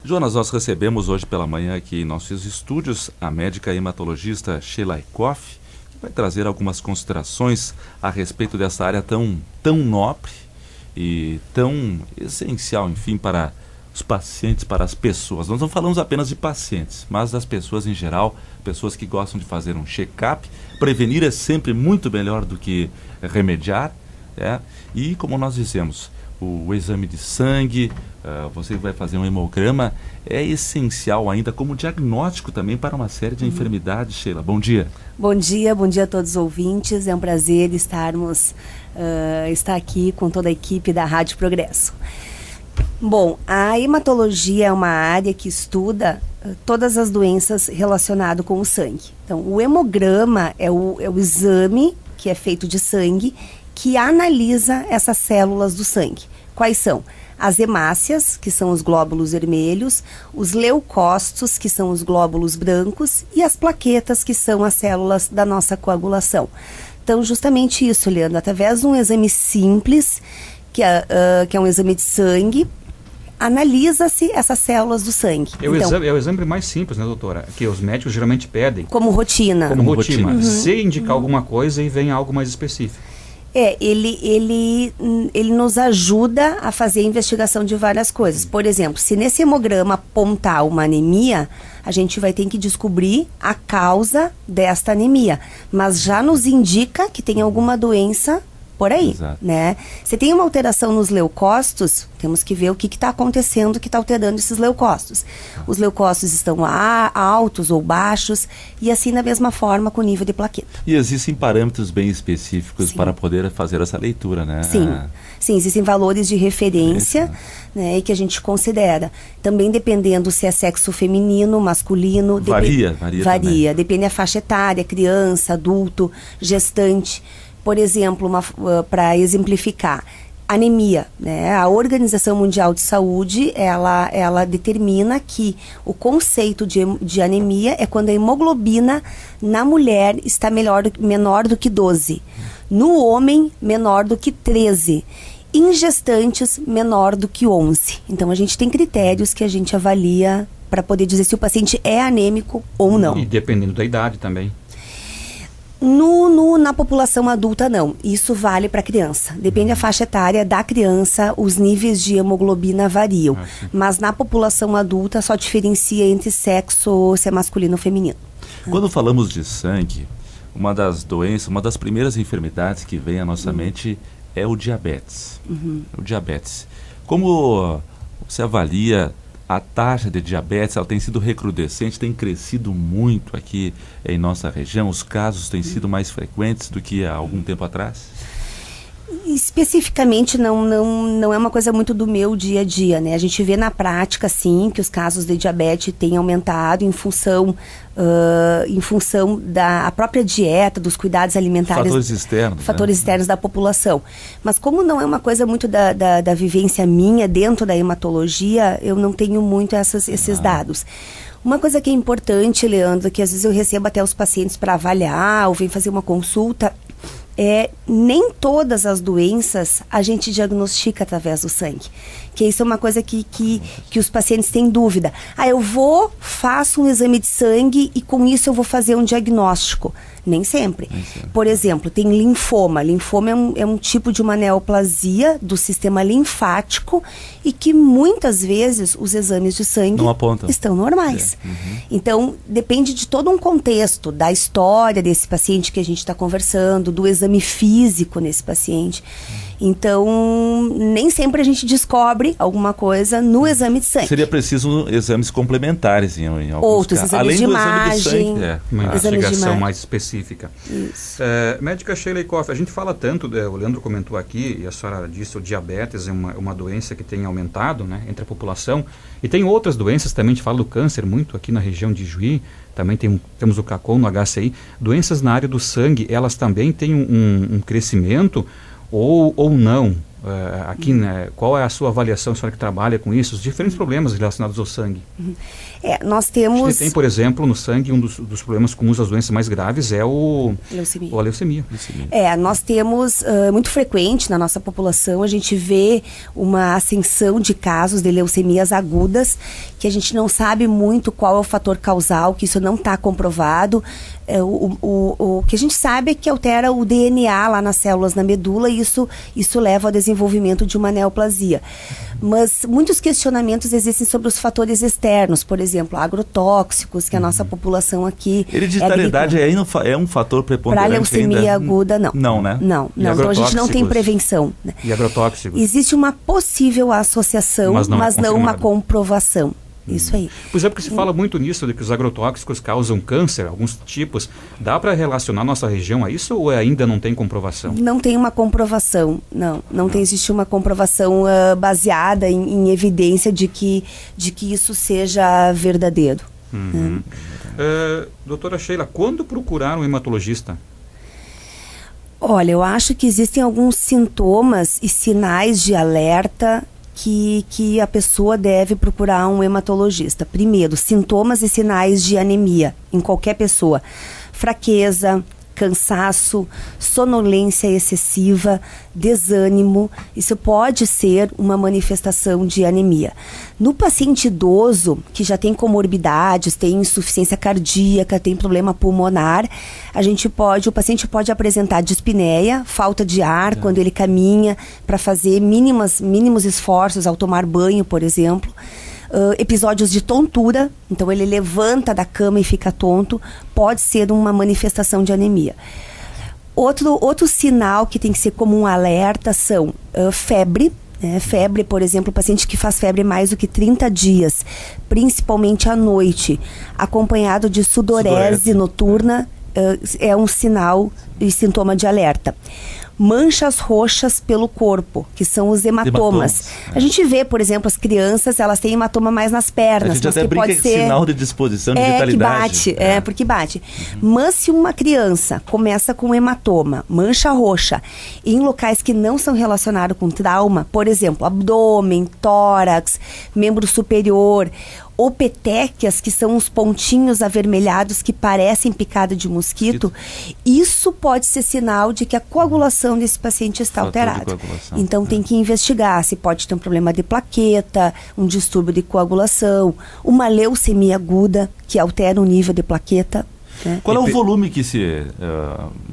Jonas, nós recebemos hoje pela manhã aqui em nossos estúdios a médica hematologista Sheila Eikoff, que vai trazer algumas considerações a respeito dessa área tão nobre e tão essencial, enfim, para os pacientes, para as pessoas. Nós não falamos apenas de pacientes, mas das pessoas em geral, pessoas que gostam de fazer um check-up. Prevenir é sempre muito melhor do que remediar, E como nós dissemos, o exame de sangue, você vai fazer um hemograma, é essencial ainda como diagnóstico também para uma série de enfermidades. Sheila, bom dia. Bom dia a todos os ouvintes. É um prazer estar aqui com toda a equipe da Rádio Progresso. Bom, a hematologia é uma área que estuda todas as doenças relacionadas com o sangue. Então, o hemograma é o exame que é feito de sangue que analisa essas células do sangue. Quais são? As hemácias, que são os glóbulos vermelhos, os leucócitos, que são os glóbulos brancos, e as plaquetas, que são as células da nossa coagulação. Então, justamente isso, Leandro, através de um exame simples, que é um exame de sangue, analisa-se essas células do sangue. É o exame mais simples, né, doutora? Que os médicos geralmente pedem. Como rotina. Como rotina. Se indicar alguma coisa e vem algo mais específico. Ele nos ajuda a fazer a investigação de várias coisas. Por exemplo, se nesse hemograma apontar uma anemia, a gente vai ter que descobrir a causa desta anemia. Mas já nos indica que tem alguma doença por aí, Exato. Né? Se tem uma alteração nos leucócitos, temos que ver o que está acontecendo que está alterando esses leucócitos. Os leucócitos estão altos ou baixos, e assim da mesma forma com o nível de plaqueta. E existem parâmetros bem específicos para poder fazer essa leitura, né? Sim, existem valores de referência, né, que a gente considera. Também dependendo se é sexo feminino, masculino. Varia também. Depende da faixa etária, criança, adulto, gestante. Por exemplo, para exemplificar, anemia, né? A Organização Mundial de Saúde, ela determina que o conceito de anemia é quando a hemoglobina na mulher está menor do que 12, no homem menor do que 13, em gestantes menor do que 11. Então a gente tem critérios que a gente avalia para poder dizer se o paciente é anêmico ou não. E dependendo da idade também. Na população adulta, não. Isso vale para criança. Depende da faixa etária da criança, os níveis de hemoglobina variam. Mas na população adulta só diferencia entre sexo, se é masculino ou feminino. Quando falamos de sangue, uma das doenças, uma das primeiras enfermidades que vem à nossa mente é o diabetes. O diabetes. Como você avalia a taxa de diabetes? Ela tem sido recrudescente, tem crescido muito aqui em nossa região, os casos têm sido mais frequentes do que há algum tempo atrás? Especificamente não é uma coisa muito do meu dia a dia, né? A gente vê na prática, sim, que os casos de diabetes têm aumentado em função da própria dieta, dos cuidados alimentares. Fatores externos da população. Mas como não é uma coisa muito da vivência minha dentro da hematologia, eu não tenho muito esses dados. Uma coisa que é importante, Leandro, que às vezes eu recebo até os pacientes para avaliar ou vem fazer uma consulta, nem todas as doenças a gente diagnostica através do sangue. Que isso é uma coisa que os pacientes têm dúvida. Eu faço um exame de sangue e com isso eu vou fazer um diagnóstico. Nem sempre. Por exemplo, tem linfoma. Linfoma é um tipo de uma neoplasia do sistema linfático e que muitas vezes os exames de sangue não apontam. Estão normais. Então, depende de todo um contexto, da história desse paciente que a gente está conversando, do exame físico nesse paciente. Então, nem sempre a gente descobre alguma coisa no exame de sangue. Seria preciso exames complementares em alguns outros casos. Exames além de do imagem, exame de sangue. Uma investigação mais específica. Isso. Médica Sheila Eikoff, a gente fala tanto, o Leandro comentou aqui, e a senhora disse, o diabetes é uma doença que tem aumentado, né, entre a população. E tem outras doenças também, a gente fala do câncer muito aqui na região de Juí, também temos o CACOM no HCI. Doenças na área do sangue, elas também têm um crescimento ou não? Aqui, né, qual é a sua avaliação, a senhora que trabalha com isso, os diferentes problemas relacionados ao sangue? Nós temos... A gente tem, por exemplo, no sangue, um dos problemas comuns das doenças mais graves é a leucemia. Nós temos, muito frequente na nossa população, a gente vê uma ascensão de casos de leucemias agudas, que a gente não sabe muito qual é o fator causal, que isso não está comprovado. O que a gente sabe é que altera o DNA lá nas células na medula e isso leva ao desenvolvimento de uma neoplasia. Mas muitos questionamentos existem sobre os fatores externos, por exemplo, agrotóxicos, que a nossa população aqui... Hereditariedade é um fator preponderante para leucemia ainda? Aguda, não. Não, né? Não. Então a gente não tem prevenção. Né? E agrotóxicos? Existe uma possível associação, mas não uma comprovação. Isso aí. Pois é, porque se fala muito nisso, de que os agrotóxicos causam câncer, alguns tipos. Dá para relacionar nossa região a isso ou ainda não tem comprovação? Não tem uma comprovação, não existe uma comprovação baseada em evidência de que isso seja verdadeiro. Doutora Sheila, quando procurar um hematologista? Olha, eu acho que existem alguns sintomas e sinais de alerta que a pessoa deve procurar um hematologista. Primeiro, sintomas e sinais de anemia em qualquer pessoa. Fraqueza, cansaço, sonolência excessiva, desânimo, isso pode ser uma manifestação de anemia. No paciente idoso, que já tem comorbidades, tem insuficiência cardíaca, tem problema pulmonar, o paciente pode apresentar dispneia, falta de ar quando ele caminha, para fazer mínimos esforços ao tomar banho, por exemplo. Episódios de tontura, então ele levanta da cama e fica tonto, pode ser uma manifestação de anemia. Outro sinal que tem que ser como um alerta são febre. Febre, por exemplo, o paciente que faz febre mais do que 30 dias, principalmente à noite, acompanhado de sudorese noturna, é um sinal e sintoma de alerta. Manchas roxas pelo corpo, que são os hematomas. A gente vê, por exemplo, as crianças, elas têm hematoma mais nas pernas. A gente mas até que brinca pode ser sinal de disposição, de vitalidade. Porque bate. Mas se uma criança começa com hematoma, mancha roxa, em locais que não são relacionados com trauma, por exemplo, abdômen, tórax, membro superior, ou petequias, que são uns pontinhos avermelhados que parecem picada de mosquito, isso pode ser sinal de que a coagulação desse paciente está alterada. Então tem que investigar se pode ter um problema de plaqueta, um distúrbio de coagulação, uma leucemia aguda que altera o nível de plaqueta. Qual é o volume que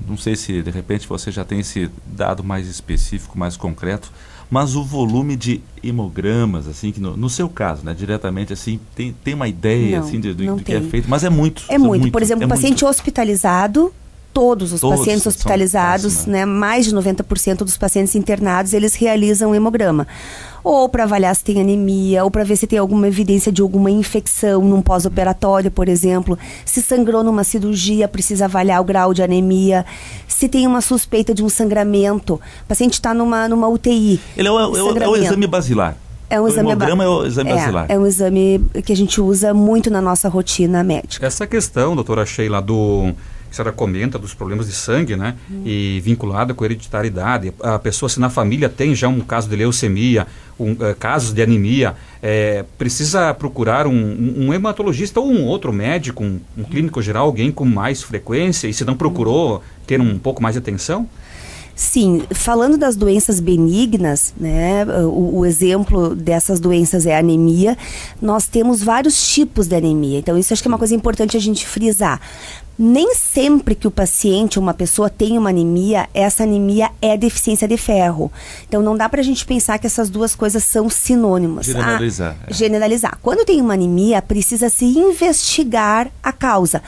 não sei se de repente você já tem esse dado mais específico, mais concreto, mas o volume de hemogramas, assim, que no seu caso, né, diretamente, assim, tem uma ideia, assim, do que é feito, mas é muito. É muito. Por exemplo, paciente hospitalizado, todos os pacientes hospitalizados, né, mais de 90% dos pacientes internados, eles realizam hemograma. Ou para avaliar se tem anemia, ou para ver se tem alguma evidência de alguma infecção num pós-operatório, por exemplo. Se sangrou numa cirurgia, precisa avaliar o grau de anemia. Se tem uma suspeita de um sangramento, o paciente está numa UTI. Ele é o exame basilar. O hemograma é o exame basilar. É um exame que a gente usa muito na nossa rotina médica. Essa questão, doutora Sheila, que a senhora comenta dos problemas de sangue, né? E vinculada com a hereditariedade. A pessoa, se na família tem já um caso de leucemia, casos de anemia, precisa procurar um hematologista ou um outro médico, um clínico geral, alguém com mais frequência, e se não procurou ter um pouco mais de atenção? Sim, falando das doenças benignas, né, o exemplo dessas doenças é a anemia. Nós temos vários tipos de anemia, então isso acho que é uma coisa importante a gente frisar. Nem sempre que o paciente, uma pessoa tem uma anemia, essa anemia é deficiência de ferro. Então não dá pra gente pensar que essas duas coisas são sinônimas. Generalizar. Quando tem uma anemia, precisa se investigar a causa.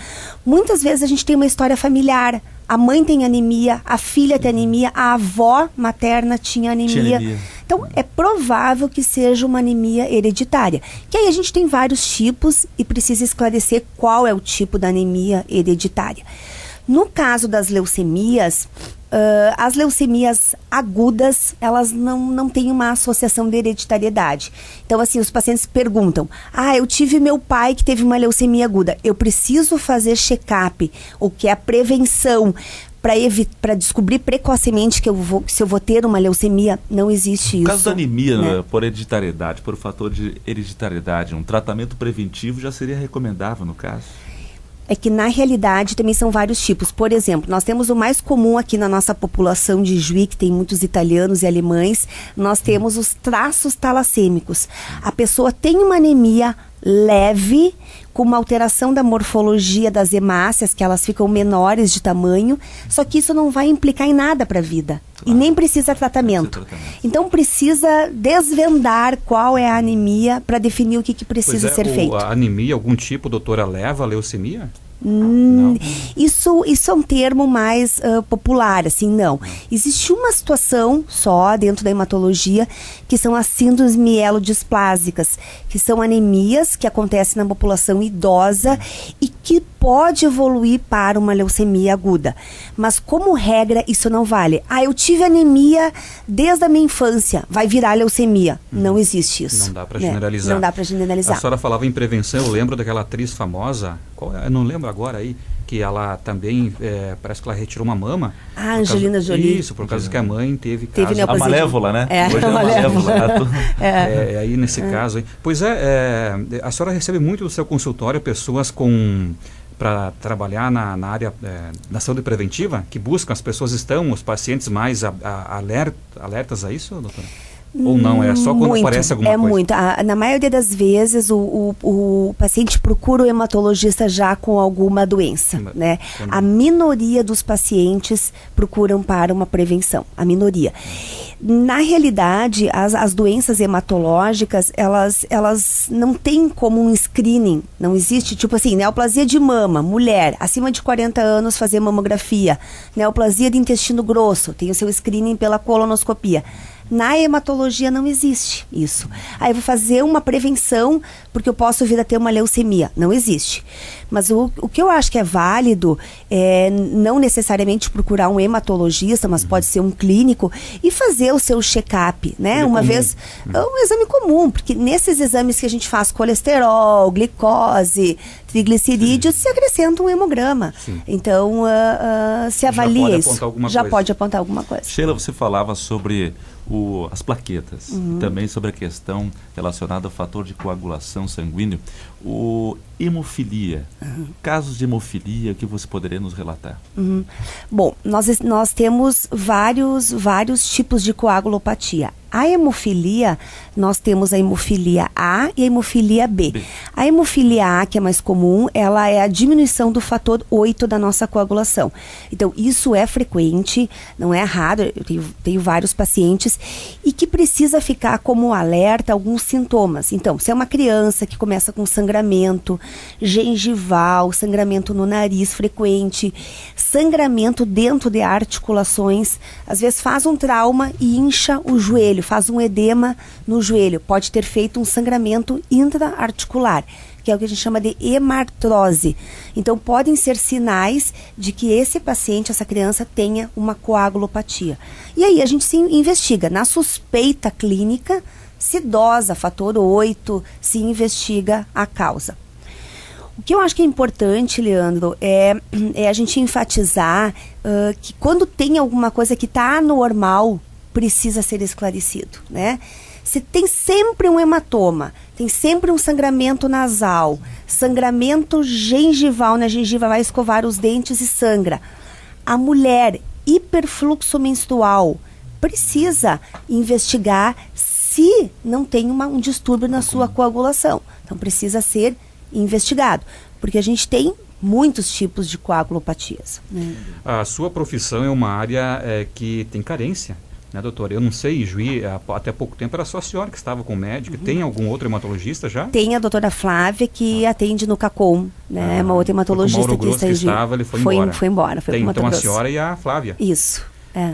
Muitas vezes a gente tem uma história familiar. A mãe tem anemia, a filha tem anemia, a avó materna tinha anemia. Então, é provável que seja uma anemia hereditária. Que aí a gente tem vários tipos e precisa esclarecer qual é o tipo da anemia hereditária. No caso das leucemias, as leucemias agudas, elas não têm uma associação de hereditariedade. Então, assim, os pacientes perguntam, eu tive meu pai que teve uma leucemia aguda, eu preciso fazer check-up, o que é a prevenção, para descobrir precocemente se eu vou ter uma leucemia. Não existe isso. No caso da anemia, né, por hereditariedade, por fator de hereditariedade, um tratamento preventivo já seria recomendável no caso? É que na realidade também são vários tipos. Por exemplo, nós temos o mais comum aqui na nossa população de Juí, que tem muitos italianos e alemães, nós temos os traços talassêmicos. A pessoa tem uma anemia leve, com uma alteração da morfologia das hemácias, que elas ficam menores de tamanho, só que isso não vai implicar em nada para a vida. E nem precisa tratamento. Então precisa desvendar qual é a anemia para definir o que precisa ser feito. A anemia, algum tipo, doutora, leva a leucemia? Isso é um termo mais popular, assim, não. Existe uma situação só dentro da hematologia, que são as síndromes mielodisplásicas, que são anemias que acontecem na população idosa e que pode evoluir para uma leucemia aguda. Mas, como regra, isso não vale. Eu tive anemia desde a minha infância, vai virar leucemia. Não existe isso. Não dá para generalizar. Não dá para generalizar. A senhora falava em prevenção, eu lembro daquela atriz famosa, eu não lembro agora aí, que ela também, parece que ela retirou uma mama. Angelina Jolie. Isso, por causa que a mãe teve a Malévola, né? Hoje é a Malévola. Aí nesse caso. Hein? Pois a senhora recebe muito do seu consultório pessoas para trabalhar na área da saúde preventiva, que buscam, os pacientes mais alertas a isso, doutora? Ou não, é só quando aparece alguma coisa? Muito. Na maioria das vezes, o paciente procura o hematologista já com alguma doença, né? A minoria dos pacientes procuram para uma prevenção, a minoria. Na realidade, as doenças hematológicas, elas não têm como um screening, não existe, tipo assim, neoplasia de mama, mulher, acima de 40 anos fazer mamografia, neoplasia de intestino grosso, tem o seu screening pela colonoscopia. Na hematologia não existe isso. Eu vou fazer uma prevenção porque eu posso vir a ter uma leucemia. Não existe. Mas o que eu acho que é válido é não necessariamente procurar um hematologista, mas pode ser um clínico e fazer o seu check-up, né? Uma vez, um exame comum, porque nesses exames que a gente faz colesterol, glicose, triglicerídeos, se acrescenta um hemograma. Então, se avalia isso. Já pode apontar alguma coisa. Sheila, você falava sobre as plaquetas, também sobre a questão relacionada ao fator de coagulação sanguíneo, hemofilia. Casos de hemofilia que você poderia nos relatar? Bom, nós temos vários tipos de coagulopatia. A hemofilia, nós temos a hemofilia A e a hemofilia B. A hemofilia A, que é mais comum, ela é a diminuição do fator 8 da nossa coagulação. Então, isso é frequente, não é raro, eu tenho vários pacientes, e que precisa ficar como alerta alguns sintomas. Então, se é uma criança que começa com sangramento gengival, sangramento no nariz frequente, sangramento dentro de articulações, às vezes faz um trauma e incha o joelho, faz um edema no joelho, pode ter feito um sangramento intra-articular, que é o que a gente chama de hemartrose. Então, podem ser sinais de que esse paciente, essa criança, tenha uma coagulopatia. E aí a gente se investiga. Na suspeita clínica, se dosa fator 8, se investiga a causa. O que eu acho que é importante, Leandro, é a gente enfatizar que quando tem alguma coisa que está anormal, precisa ser esclarecido, né? Se tem sempre um hematoma, tem sempre um sangramento nasal, sangramento gengival, na gengiva vai escovar os dentes e sangra. A mulher, hiperfluxo menstrual, precisa investigar se não tem um distúrbio na sua coagulação. Então precisa ser investigado, porque a gente tem muitos tipos de coagulopatias. A sua profissão é uma área que tem carência, né, doutora? Eu não sei, Juí, até pouco tempo era só a senhora que estava com o médico. Tem algum outro hematologista já? Tem a doutora Flávia, que atende no CACOM, né? Uma outra hematologista o Mauro Grosso que estava, ele foi embora. Foi embora. Tem então a senhora e a Flávia. Isso.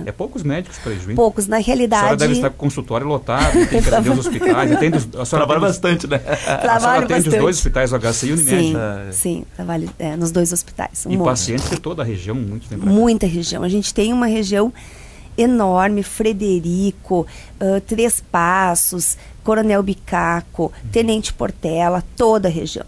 É poucos médicos para Juí. Poucos, na realidade. A senhora deve estar com o consultório lotado, tem que atender os hospitais. A senhora trabalha bastante, né? A senhora atende os dois hospitais, o HC e o Unimed. Sim, trabalho nos dois hospitais. E pacientes de toda a região, muito tempo. Muita região. A gente tem uma região enorme, Frederico, Três Passos, Coronel Bicaco, Tenente Portela, toda a região.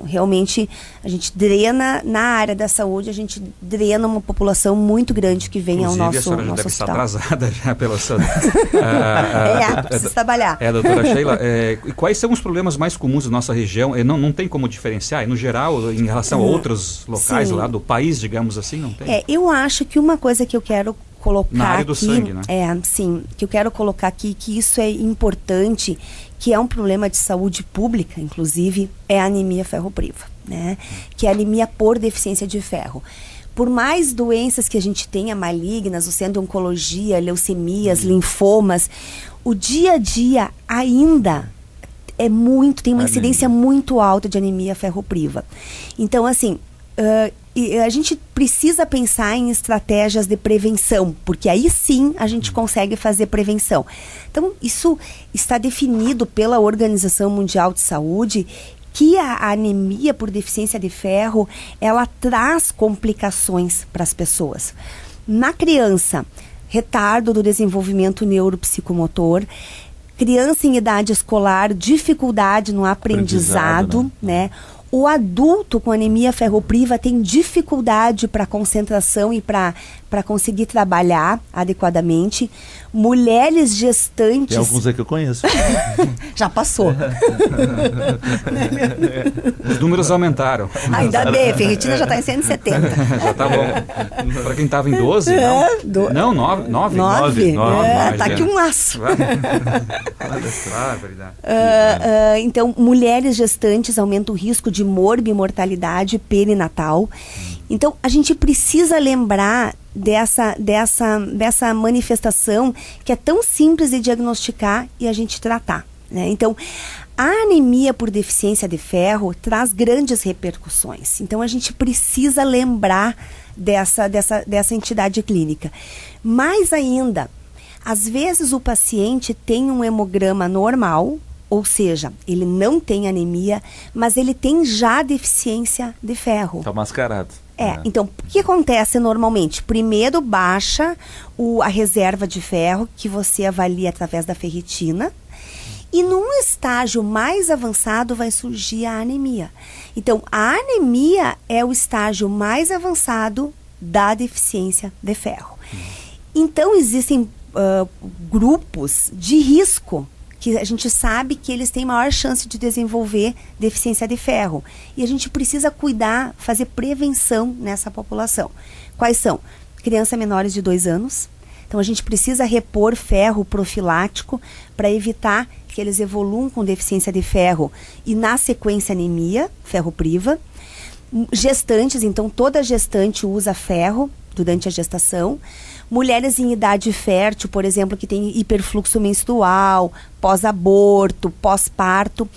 Realmente, a gente drena, na área da saúde, a gente drena uma população muito grande que vem ao nosso hospital. Inclusive, a senhora já deve estar atrasada já pela sua... precisa trabalhar. Doutora Sheila, e quais são os problemas mais comuns da nossa região? Não tem como diferenciar? No geral, em relação a outros locais lá do país, digamos assim, não tem? Eu acho que uma coisa que eu quero colocar na área do aqui, sangue, né? Sim, que eu quero colocar aqui, que isso é importante, que é um problema de saúde pública, inclusive, é a anemia ferropriva, né? Que é a anemia por deficiência de ferro. Por mais doenças que a gente tenha malignas, sendo oncologia, leucemias, linfomas, o dia a dia ainda tem uma incidência muito alta de anemia ferropriva. Então, assim, a gente precisa pensar em estratégias de prevenção, porque aí sim a gente consegue fazer prevenção. Então, isso está definido pela Organização Mundial de Saúde, que a anemia por deficiência de ferro, ela traz complicações para as pessoas. Na criança, retardo do desenvolvimento neuropsicomotor, criança em idade escolar, dificuldade no aprendizado, né? O adulto com anemia ferropriva tem dificuldade para concentração e para conseguir trabalhar adequadamente. Mulheres gestantes... Tem alguns aí que eu conheço. Já passou. Os números aumentaram. Ainda bem, a ferritina já está em 170. Já está bom. Para quem estava em 12, não? Não, 9. Tá aqui um laço. Verdade. Então, mulheres gestantes aumentam o risco de morbimortalidade perinatal. Então, a gente precisa lembrar dessa manifestação que é tão simples de diagnosticar e a gente tratar, né? Então, a anemia por deficiência de ferro traz grandes repercussões. Então, a gente precisa lembrar dessa entidade clínica. Mais ainda, às vezes o paciente tem um hemograma normal, ou seja, ele não tem anemia, mas ele tem já deficiência de ferro. Está mascarado. Então, o que acontece normalmente? Primeiro baixa a reserva de ferro, que você avalia através da ferritina, e num estágio mais avançado vai surgir a anemia. Então, a anemia é o estágio mais avançado da deficiência de ferro. Então, existem grupos de risco que a gente sabe que eles têm maior chance de desenvolver deficiência de ferro. E a gente precisa cuidar, fazer prevenção nessa população. Quais são? Crianças menores de 2 anos. Então, a gente precisa repor ferro profilático para evitar que eles evoluam com deficiência de ferro e, na sequência, anemia ferropriva. Gestantes, então, toda gestante usa ferro durante a gestação. Mulheres em idade fértil, por exemplo, que tem hiperfluxo menstrual, pós-aborto, pós-parto,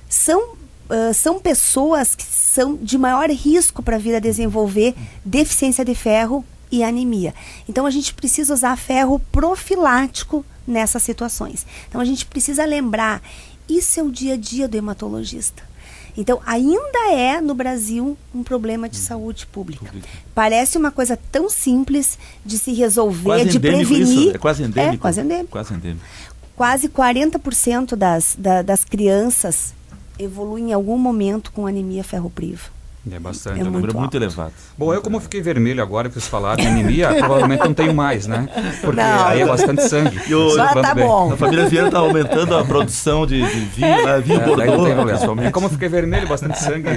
são pessoas que são de maior risco para vir a desenvolver deficiência de ferro e anemia. Então, a gente precisa usar ferro profilático nessas situações. Então, a gente precisa lembrar, isso é o dia a dia do hematologista. Então, ainda é, no Brasil, um problema de saúde pública. Parece uma coisa tão simples de se resolver, quase de prevenir. Isso, é quase endêmico. Quase endêmico. Quase endêmico. Quase 40% das crianças evoluem em algum momento com anemia ferropriva. É bastante. É um número muito elevado. Bom, eu como fiquei vermelho agora que vocês falaram de anemia, provavelmente não tenho mais, né? Porque não, aí é bastante sangue. Já tá bom. A família Vieira está aumentando a produção de vinho Bordeaux. Como eu fiquei vermelho, bastante sangue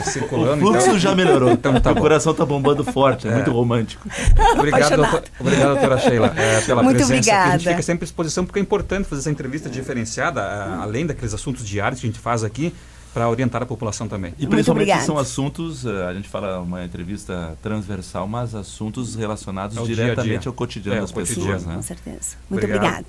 circulando. O fluxo já melhorou. Então, tá o coração está bombando forte, é muito romântico. Obrigado, doutora Sheila, pela muito presença. Obrigada. A gente fica sempre à disposição porque é importante fazer essa entrevista diferenciada, além daqueles assuntos diários que a gente faz aqui, para orientar a população também. E principalmente são assuntos, a gente fala uma entrevista transversal, mas assuntos relacionados diretamente ao cotidiano das pessoas. Com certeza. Muito obrigada.